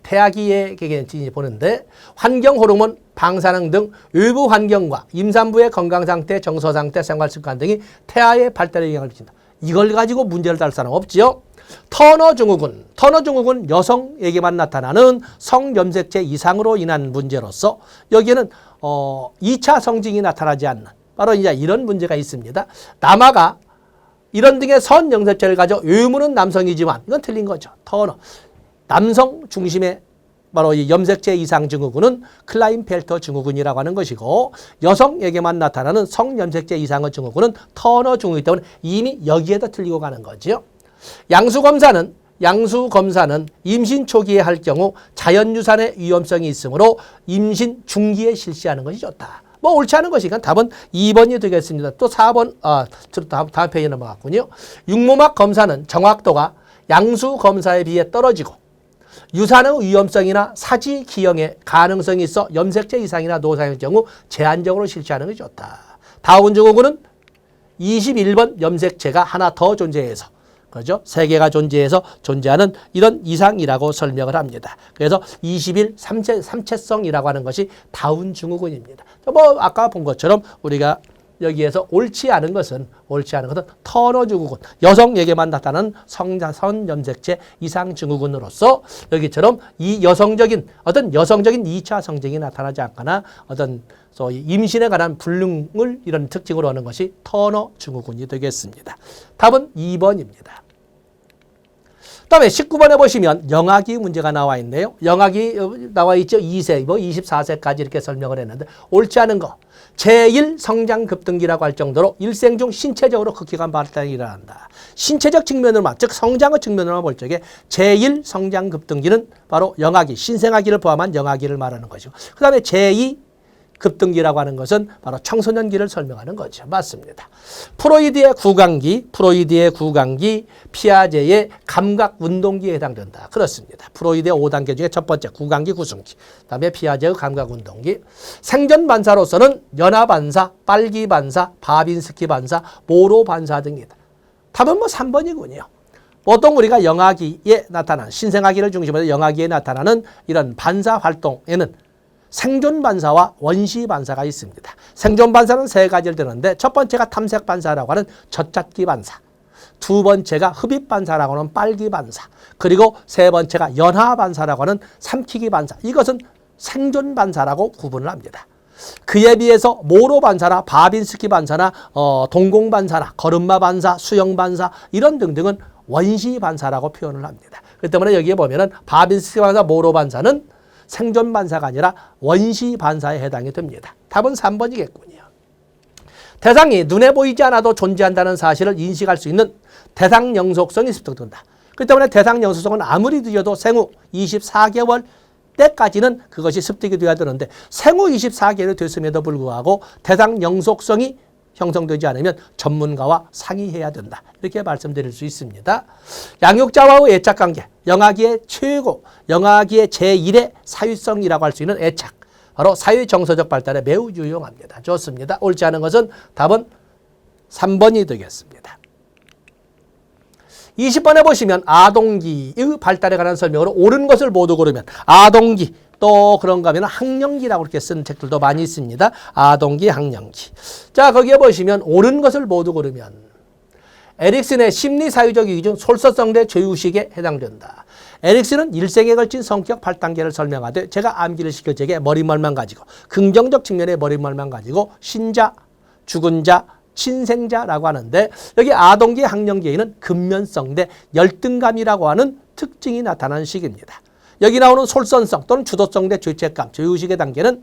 태아기의 개념을 보는데 환경 호르몬, 방사능 등 외부 환경과 임산부의 건강 상태, 정서 상태, 생활 습관 등이 태아의 발달에 영향을 미친다. 이걸 가지고 문제를 다룰 사람 없지요. 터너 증후군 여성에게만 나타나는 성염색체 이상으로 인한 문제로서 여기에는 2차 성징이 나타나지 않는 바로 이제 이런 문제가 있습니다. 남아가 이런 등의 선염색체를 가져 외모는 남성이지만 이건 틀린 거죠. 터너 남성 중심의 바로 이 염색체 이상 증후군은 클라인펠터 증후군이라고 하는 것이고 여성에게만 나타나는 성염색체 이상의 증후군은 터너 증후이기 때문에 이미 여기에다 틀리고 가는 거죠. 양수 검사는 임신 초기에 할 경우 자연유산의 위험성이 있으므로 임신 중기에 실시하는 것이 좋다. 뭐 옳지 않은 것이니까 답은 2번이 되겠습니다. 또 4번, 다음 페이지 넘어갔군요. 육모막 검사는 정확도가 양수 검사에 비해 떨어지고 유산의 위험성이나 사지 기형의 가능성이 있어 염색체 이상이나 노상의 경우 제한적으로 실시하는 것이 좋다. 다운 증후군은 21번 염색체가 하나 더 존재해서, 그렇죠? 3개가 존재해서 존재하는 이런 이상이라고 설명을 합니다. 그래서 21 삼체성이라고 하는 것이 다운 증후군입니다. 뭐 아까 본 것처럼 우리가 여기에서 옳지 않은 것은 터너 증후군, 여성에게만 나타나는 성자선 염색체 이상 증후군으로서 여기처럼 이 여성적인 2차 성징이 나타나지 않거나 어떤 소위 임신에 관한 불능을 이런 특징으로 하는 것이 터너 증후군이 되겠습니다. 답은 2번입니다. 다음에 19번에 보시면 영아기 문제가 나와 있네요. 영아기 나와 있죠. 2세, 24세까지 이렇게 설명을 했는데 옳지 않은 거. 제1 성장 급등기라고 할 정도로 일생 중 신체적으로 극기관 발달이 일어난다. 신체적 측면으로만, 즉 성장의 측면으로만 볼 적에 제1 성장 급등기는 바로 영아기, 신생아기를 포함한 영아기를 말하는 것이고 그 다음에 제2 급등기라고 하는 것은 바로 청소년기를 설명하는 거죠. 맞습니다. 프로이드의 구강기, 피아제의 감각운동기에 해당된다. 그렇습니다. 프로이드의 5단계 중에 첫 번째 구강기, 구승기, 그다음에 피아제의 감각운동기. 생존 반사로서는 연화 반사, 빨기 반사, 바빈스키 반사, 모로 반사 등이다. 답은 3번이군요. 보통 우리가 영아기에 나타나는, 신생아기를 중심으로 영아기에 나타나는 이런 반사 활동에는 생존 반사와 원시 반사가 있습니다. 생존 반사는 3가지를 드는데 첫 번째가 탐색 반사라고 하는 젖찾기 반사, 두 번째가 흡입 반사라고 하는 빨기 반사, 그리고 세 번째가 연화 반사라고 하는 삼키기 반사. 이것은 생존 반사라고 구분을 합니다. 그에 비해서 모로 반사나 바빈스키 반사나 동공 반사나 거름마 반사, 수영 반사 이런 등등은 원시 반사라고 표현을 합니다. 그렇기 때문에 여기에 보면은 바빈스키 반사, 모로 반사는 생존 반사가 아니라 원시 반사에 해당이 됩니다. 답은 3번이겠군요. 대상이 눈에 보이지 않아도 존재한다는 사실을 인식할 수 있는 대상 영속성이 습득된다. 그렇기 때문에 대상 영속성은 아무리 늦어도 생후 24개월 때까지는 그것이 습득이 돼야 되는데 생후 24개월이 됐음에도 불구하고 대상 영속성이 형성되지 않으면 전문가와 상의해야 된다. 이렇게 말씀드릴 수 있습니다. 양육자와의 애착관계, 영아기의 최고, 영아기의 제1의 사유성이라고 할 수 있는 애착. 바로 사유정서적 발달에 매우 유용합니다. 좋습니다. 옳지 않은 것은 답은 3번이 되겠습니다. 20번에 보시면 아동기의 발달에 관한 설명으로 옳은 것을 모두 고르면 아동기 또 그런가 하면 학령기라고 이렇게 쓴 책들도 많이 있습니다. 아동기, 학령기. 자, 거기에 보시면 옳은 것을 모두 고르면 에릭슨의 심리사유적 기준 솔선성대 죄의식에 해당된다. 에릭슨은 일생에 걸친 성격 8단계를 설명하되 제가 암기를 시켜 제게 머릿말만 가지고 긍정적 측면의 머릿말만 가지고 신자, 죽은 자, 친생자라고 하는데 여기 아동기, 학령기에는 근면성대 열등감이라고 하는 특징이 나타나는 식입니다. 여기 나오는 솔선성 또는 주도성대 죄책감, 죄의식의 단계는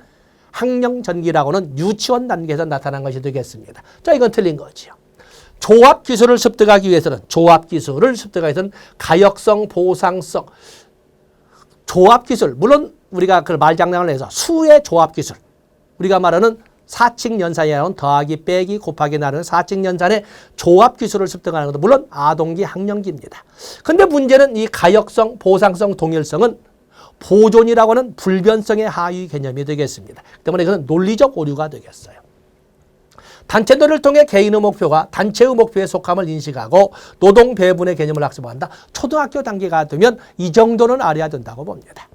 학령전기라고는 유치원 단계에서 나타난 것이 되겠습니다. 자, 이건 틀린 거지요. 조합기술을 습득하기 위해서는 가역성, 보상성, 조합기술, 물론 우리가 그 말장난을 해서 수의 조합기술, 우리가 말하는 사칙연산에 나온 더하기, 빼기, 곱하기 나누는 사칙연산의 조합기술을 습득하는 것도 물론 아동기, 학령기입니다. 근데 문제는 이 가역성, 보상성, 동일성은 보존이라고 하는 불변성의 하위 개념이 되겠습니다. 때문에 이것은 논리적 오류가 되겠어요. 단체놀이를 통해 개인의 목표가 단체의 목표에 속함을 인식하고 노동 배분의 개념을 학습한다. 초등학교 단계가 되면 이 정도는 알아야 된다고 봅니다.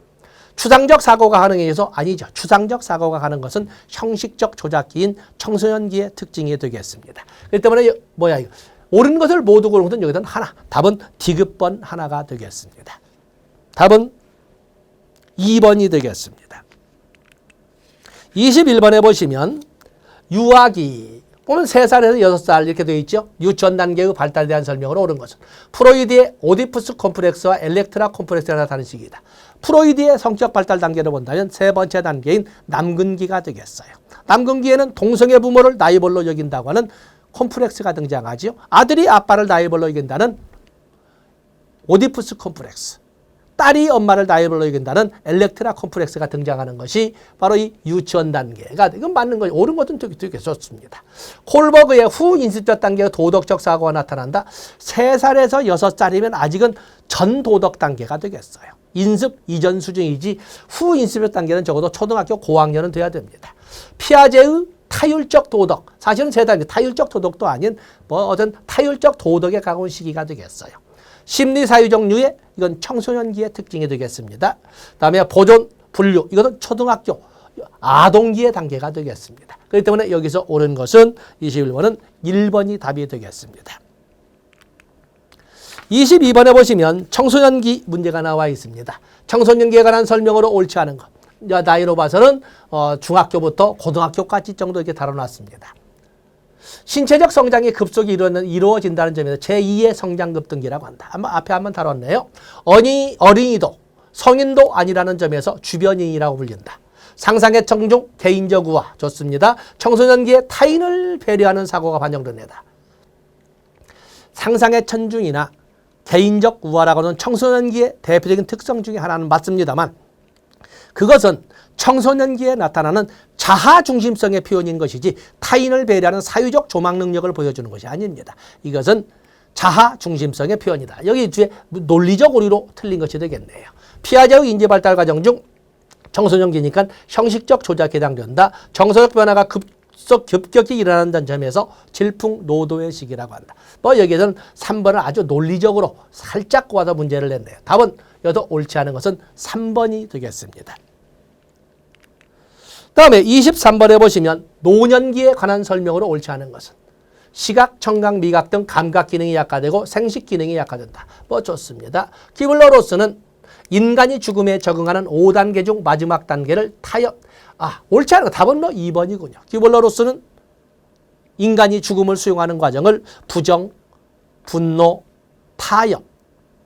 추상적 사고가 가능에 의해서 아니죠. 추상적 사고가 가는 것은 형식적 조작기인 청소년기의 특징이 되겠습니다. 그렇기 때문에 이거 옳은 것을 모두 고르는 것은 여기서는 하나. 답은 디귿번 하나가 되겠습니다. 답은 2번이 되겠습니다. 21번에 보시면 유아기 보면 3살에서 6살 이렇게 되어 있죠. 유치원 단계의 발달에 대한 설명으로 옳은 것은 프로이드의 오디푸스 콤플렉스와 엘렉트라 콤플렉스가 나타나는 시기이다. 프로이드의 성격 발달 단계를 본다면 세 번째 단계인 남근기가 되겠어요. 남근기에는 동성애 부모를 나이벌로 여긴다고 하는 콤플렉스가 등장하죠. 아들이 아빠를 나이벌로 여긴다는 오디푸스 콤플렉스, 딸이 엄마를 나이벌로 여긴다는 엘렉트라 콤플렉스가 등장하는 것이 바로 이 유치원 단계가 이건 맞는 거죠. 옳은 것은 되게 좋습니다. 콜버그의 후인습적 단계의 도덕적 사고가 나타난다. 3살에서 6살이면 아직은 전도덕 단계가 되겠어요. 인습 이전 수준이지 후인습적 단계는 적어도 초등학교 고학년은 돼야 됩니다. 피아제의 타율적 도덕, 사실은 세 단계 타율적 도덕도 아닌 어떤 타율적 도덕에 가까운 시기가 되겠어요. 심리사유적 유예, 이건 청소년기의 특징이 되겠습니다. 다음에 보존, 분류, 이것은 초등학교, 아동기의 단계가 되겠습니다. 그렇기 때문에 여기서 옳은 것은 21번은 1번이 답이 되겠습니다. 22번에 보시면 청소년기 문제가 나와 있습니다. 청소년기에 관한 설명으로 옳지 않은 것. 나이로 봐서는 중학교부터 고등학교까지 정도 이렇게 다뤄놨습니다. 신체적 성장이 급속히 이루어진다는 점에서 제2의 성장급등기라고 한다. 앞에 한번 다뤘네요. 어린이도 성인도 아니라는 점에서 주변인이라고 불린다. 상상의 청중, 개인적 우화 좋습니다. 청소년기에 타인을 배려하는 사고가 반영된 애다. 상상의 천중이나 개인적 우화라고 하는 청소년기의 대표적인 특성 중에 하나는 맞습니다만 그것은 청소년기에 나타나는 자아중심성의 표현인 것이지 타인을 배려하는 사유적 조망 능력을 보여주는 것이 아닙니다. 이것은 자아중심성의 표현이다. 여기 뒤에 논리적 오류로 틀린 것이 되겠네요. 피아제의 인지발달 과정 중 청소년기니까 형식적 조작에 해당된다. 정서적 변화가 급격히 일어난다는 점에서 질풍노도의 시기라고 한다. 여기에서는 3번을 아주 논리적으로 살짝 꼬아서 문제를 냈네요. 답은 여기서 옳지 않은 것은 3번이 되겠습니다. 다음에 23번에 보시면 노년기에 관한 설명으로 옳지 않은 것은 시각, 청각, 미각 등 감각 기능이 약화되고 생식 기능이 약화된다. 좋습니다. 키블러 로스는 인간이 죽음에 적응하는 5단계 중 마지막 단계를 타협. 옳지 않은 거 답은 뭐 2번이군요. 기벌러로서는 인간이 죽음을 수용하는 과정을 부정, 분노, 타협,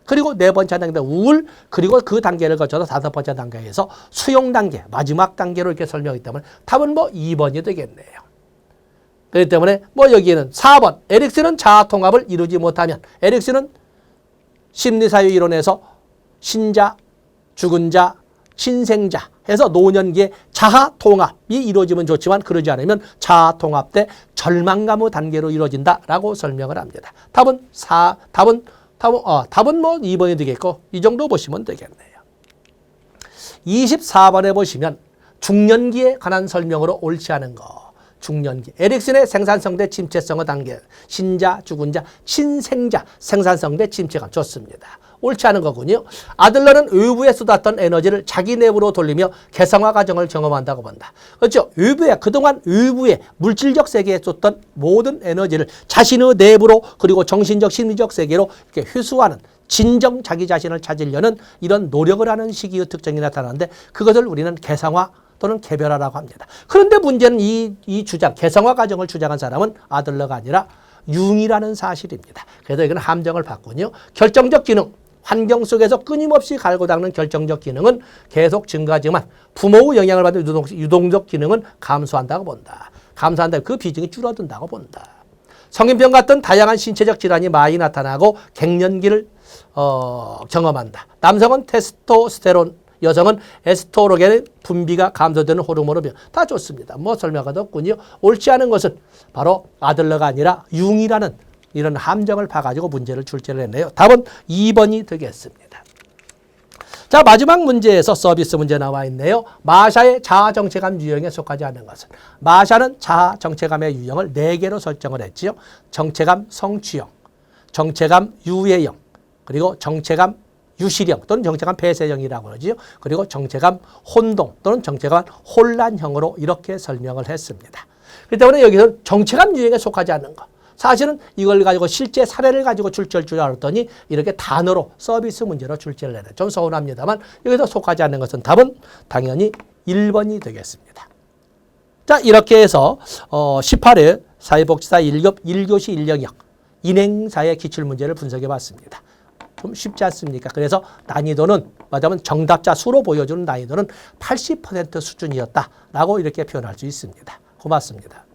그리고 네 번째 단계 우울, 그리고 그 단계를 거쳐서 다섯 번째 단계에서 수용 단계, 마지막 단계로 이렇게 설명하기 때문에 답은 뭐 2번이 되겠네요. 그렇기 때문에 뭐 여기에는 4번 에릭슨은 자아 통합을 이루지 못하면, 에릭슨은 심리사회 이론에서 신자, 죽은 자, 신생자 해서 노년기에 자아 통합이 이루어지면 좋지만 그러지 않으면 자아 통합 때 절망감의 단계로 이루어진다라고 설명을 합니다. 답은 뭐 2번이 되겠고 이 정도 보시면 되겠네요. 24번에 보시면 중년기에 관한 설명으로 옳지 않은 거. 중년기. 에릭슨의 생산성 대 침체성의 단계. 신자, 죽은 자, 신생자, 생산성 대 침체감. 좋습니다. 옳지 않은 거군요. 아들러는 외부에 쏟았던 에너지를 자기 내부로 돌리며 개성화 과정을 경험한다고 본다. 그렇죠. 그동안 외부에 물질적 세계에 쏟던 모든 에너지를 자신의 내부로 그리고 정신적 심리적 세계로 이렇게 회수하는, 진정 자기 자신을 찾으려는 이런 노력을 하는 시기의 특징이 나타나는데 그것을 우리는 개성화 또는 개별화라고 합니다. 그런데 문제는 이 주장, 개성화 과정을 주장한 사람은 아들러가 아니라 융이라는 사실입니다. 그래서 이건 함정을 받군요. 결정적 기능, 환경 속에서 끊임없이 갈고 닦는 결정적 기능은 계속 증가하지만 부모의 영향을 받는 유동적 기능은 감소한다고 본다. 감소한다. 그 비중이 줄어든다고 본다. 성인병 같은 다양한 신체적 질환이 많이 나타나고 갱년기를 경험한다. 남성은 테스토스테론, 여성은 에스트로겐의 분비가 감소되는 호르몬의 병. 다 좋습니다. 뭐 설명할 것 없군요. 옳지 않은 것은 바로 아들러가 아니라 융이라는 이런 함정을 봐가지고 문제를 출제를 했네요. 답은 2번이 되겠습니다. 자, 마지막 문제에서 서비스 문제 나와 있네요. 마샤의 자아 정체감 유형에 속하지 않는 것은. 마샤는 자아 정체감의 유형을 4개로 설정을 했지요. 정체감 성취형, 정체감 유해형, 그리고 정체감 유실형 또는 정체감 폐쇄형이라고 그러지요. 그리고 정체감 혼동 또는 정체감 혼란형으로 이렇게 설명을 했습니다. 그렇기 때문에 여기서는 정체감 유형에 속하지 않는 것. 사실은 이걸 가지고 실제 사례를 가지고 출제할 줄 알았더니 이렇게 단어로 서비스 문제로 출제를 해요. 좀 서운합니다만 여기서 속하지 않는 것은 답은 당연히 1번이 되겠습니다. 자, 이렇게 해서 18회 사회복지사 1급 1교시 1영역 인행사의 기출문제를 분석해 봤습니다. 좀 쉽지 않습니까? 그래서 난이도는 말하자면 정답자 수로 보여주는 난이도는 80% 수준이었다라고 이렇게 표현할 수 있습니다. 고맙습니다.